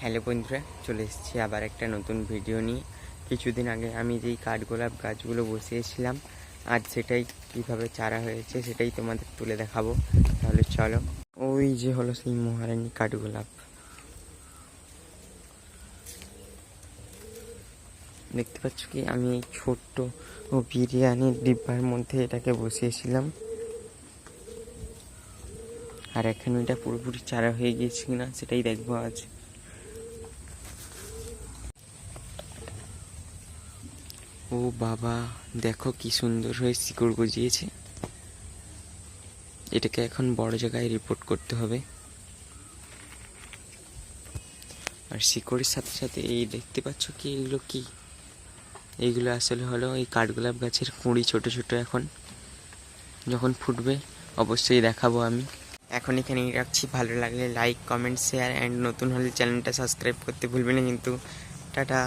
Hello বন্ধুরা, চলে এসেছি আবার একটা নতুন ভিডিও নিয়ে। কিছুদিন আগে আমি যেই কাঠগোলাপ গাছগুলো বসিয়েছিলাম, আজ সেটাই কীভাবে চারা হয়েছে সেটাই তোমাদের তুলে দেখাবো। তাহলে চলো। ওই যে হলো সেই মহারানী কাঠগোলাপ, দেখতে পাচ্ছ কি? আমি এই ছোট্ট বিরিয়ানির ডিব্বার মধ্যে এটাকে বসিয়েছিলাম, আর এখন এটা পুরোপুরি চারা হয়ে গিয়েছে কিনা সেটাই দেখবো আজ। ও বাবা, দেখো কি সুন্দর হয়ে শিকড় গজিয়েছে। এটাকে এখন বড় জায়গায় রিপোর্ট করতে হবে। আর শিকড়ের সাথে সাথে এই দেখতে পাচ্ছ কি? এগুলো কি? এইগুলো আসলে হলো এই কাঠগোলাপ গাছের কুঁড়ি, ছোট ছোট। এখন যখন ফুটবে অবশ্যই দেখাবো আমি। এখন এখানেই রাখছি। ভালো লাগলে লাইক, কমেন্ট, শেয়ার অ্যান্ড নতুন হলে চ্যানেলটা সাবস্ক্রাইব করতে ভুলবে না কিন্তু। টাটা।